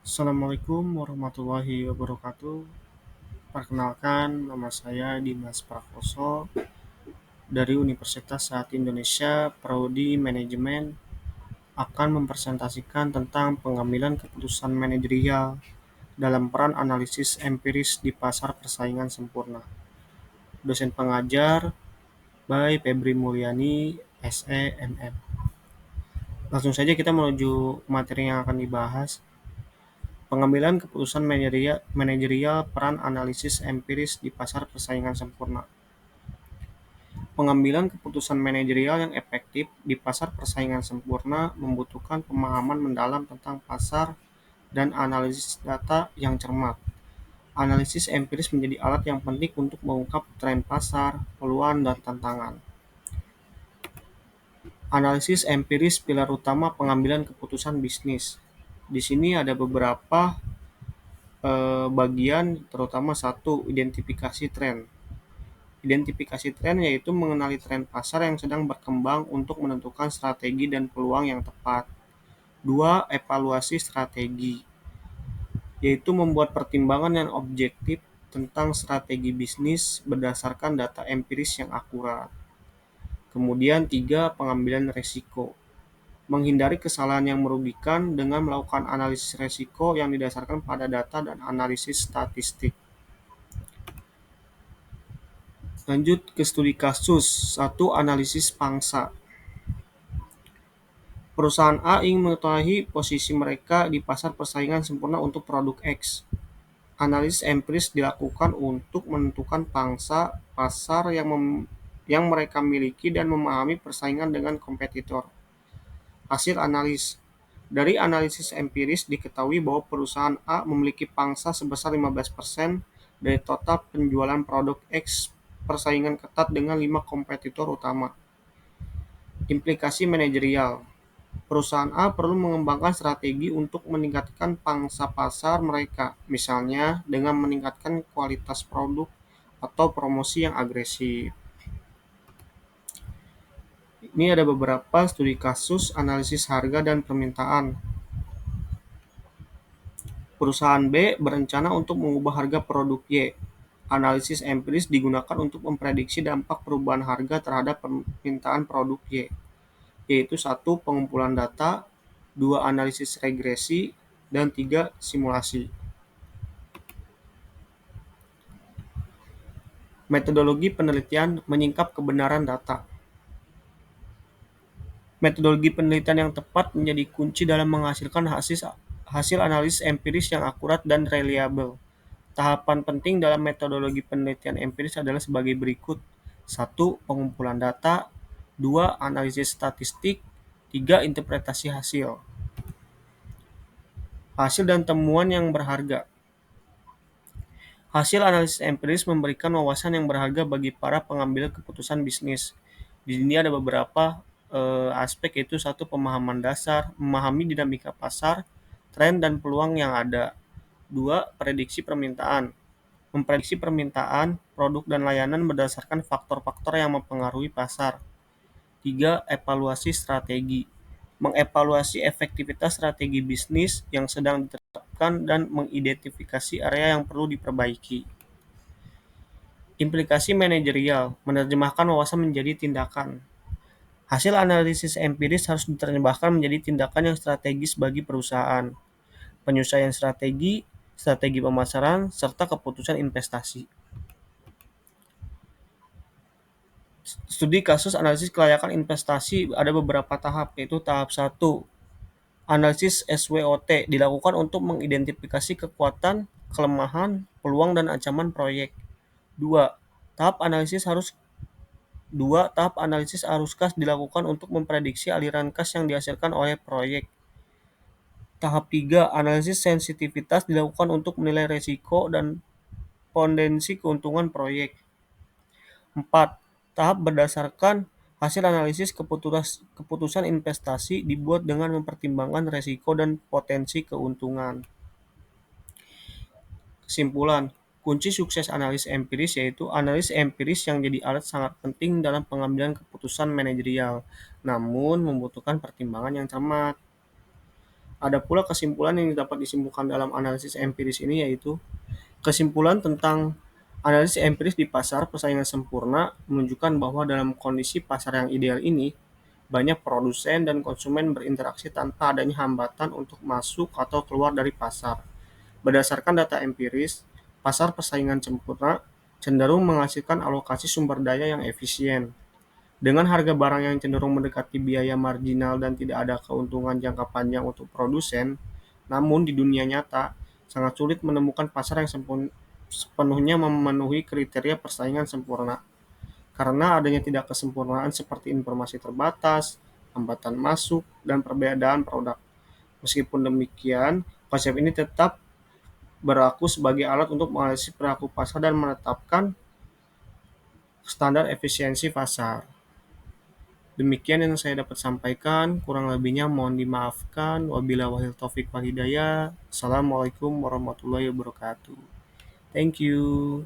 Assalamualaikum warahmatullahi wabarakatuh. Perkenalkan, nama saya Dimas Prakoso dari Universitas Saat Indonesia, Prodi Manajemen, akan mempresentasikan tentang pengambilan keputusan manajerial dalam peran analisis empiris di pasar persaingan sempurna. Dosen pengajar by Febri Mulyani, SE, MM. Langsung saja kita menuju materi yang akan dibahas. Pengambilan keputusan manajerial peran analisis empiris di pasar persaingan sempurna. Pengambilan keputusan manajerial yang efektif di pasar persaingan sempurna membutuhkan pemahaman mendalam tentang pasar dan analisis data yang cermat. Analisis empiris menjadi alat yang penting untuk mengungkap tren pasar, peluang, dan tantangan. Analisis empiris pilar utama pengambilan keputusan bisnis. Di sini ada beberapa bagian, terutama satu, identifikasi tren. Identifikasi tren yaitu mengenali tren pasar yang sedang berkembang untuk menentukan strategi dan peluang yang tepat. Dua, evaluasi strategi, yaitu membuat pertimbangan yang objektif tentang strategi bisnis berdasarkan data empiris yang akurat. Kemudian tiga, pengambilan resiko, menghindari kesalahan yang merugikan dengan melakukan analisis resiko yang didasarkan pada data dan analisis statistik. Lanjut ke studi kasus. 1. Analisis pangsa. Perusahaan A ingin mengetahui posisi mereka di pasar persaingan sempurna untuk produk X. Analisis empiris dilakukan untuk menentukan pangsa pasar yang mereka miliki dan memahami persaingan dengan kompetitor. Hasil analis. Dari analisis empiris diketahui bahwa perusahaan A memiliki pangsa sebesar 15% dari total penjualan produk X. Persaingan ketat dengan 5 kompetitor utama. Implikasi manajerial. Perusahaan A perlu mengembangkan strategi untuk meningkatkan pangsa pasar mereka, misalnya dengan meningkatkan kualitas produk atau promosi yang agresif. Ini ada beberapa studi kasus analisis harga dan permintaan. Perusahaan B berencana untuk mengubah harga produk Y. Analisis empiris digunakan untuk memprediksi dampak perubahan harga terhadap permintaan produk Y, yaitu 1. Pengumpulan data, 2. Analisis regresi, dan 3. Simulasi. Metodologi penelitian menyingkap kebenaran data. Metodologi penelitian yang tepat menjadi kunci dalam menghasilkan hasil analisis empiris yang akurat dan reliable. Tahapan penting dalam metodologi penelitian empiris adalah sebagai berikut. 1. Pengumpulan data, 2. Analisis statistik, 3. Interpretasi hasil. Hasil dan temuan yang berharga. Hasil analisis empiris memberikan wawasan yang berharga bagi para pengambil keputusan bisnis. Di sini ada beberapa aspek, yaitu 1. Pemahaman dasar, memahami dinamika pasar, tren dan peluang yang ada. 2. Prediksi permintaan, memprediksi permintaan produk dan layanan berdasarkan faktor-faktor yang mempengaruhi pasar. 3. Evaluasi strategi, mengevaluasi efektivitas strategi bisnis yang sedang diterapkan dan mengidentifikasi area yang perlu diperbaiki. Implikasi manajerial, menerjemahkan wawasan menjadi tindakan. Hasil analisis empiris harus diterjemahkan menjadi tindakan yang strategis bagi perusahaan. Penyelesaian strategi, strategi pemasaran, serta keputusan investasi. Studi kasus analisis kelayakan investasi ada beberapa tahap, yaitu tahap 1. Analisis SWOT dilakukan untuk mengidentifikasi kekuatan, kelemahan, peluang, dan ancaman proyek. 2. Tahap analisis arus kas dilakukan untuk memprediksi aliran kas yang dihasilkan oleh proyek. Tahap 3. Analisis sensitivitas dilakukan untuk menilai risiko dan potensi keuntungan proyek. 4. Tahap berdasarkan hasil analisis keputusan investasi dibuat dengan mempertimbangkan risiko dan potensi keuntungan. Kesimpulan, kunci sukses analisis empiris yaitu analisis empiris yang jadi alat sangat penting dalam pengambilan keputusan manajerial, namun membutuhkan pertimbangan yang cermat. Ada pula kesimpulan yang dapat disimpulkan dalam analisis empiris ini, yaitu kesimpulan tentang analisis empiris di pasar persaingan sempurna menunjukkan bahwa dalam kondisi pasar yang ideal ini, banyak produsen dan konsumen berinteraksi tanpa adanya hambatan untuk masuk atau keluar dari pasar. Berdasarkan data empiris, pasar persaingan sempurna cenderung menghasilkan alokasi sumber daya yang efisien. Dengan harga barang yang cenderung mendekati biaya marginal dan tidak ada keuntungan jangka panjang untuk produsen, namun di dunia nyata sangat sulit menemukan pasar yang sepenuhnya memenuhi kriteria persaingan sempurna karena adanya tidak kesempurnaan seperti informasi terbatas, hambatan masuk, dan perbedaan produk. Meskipun demikian, konsep ini tetap berlaku sebagai alat untuk menganalisis perilaku pasar dan menetapkan standar efisiensi pasar. Demikian yang saya dapat sampaikan, kurang lebihnya mohon dimaafkan. Wabillahi taufik wal hidayah. Assalamualaikum warahmatullahi wabarakatuh. Thank you.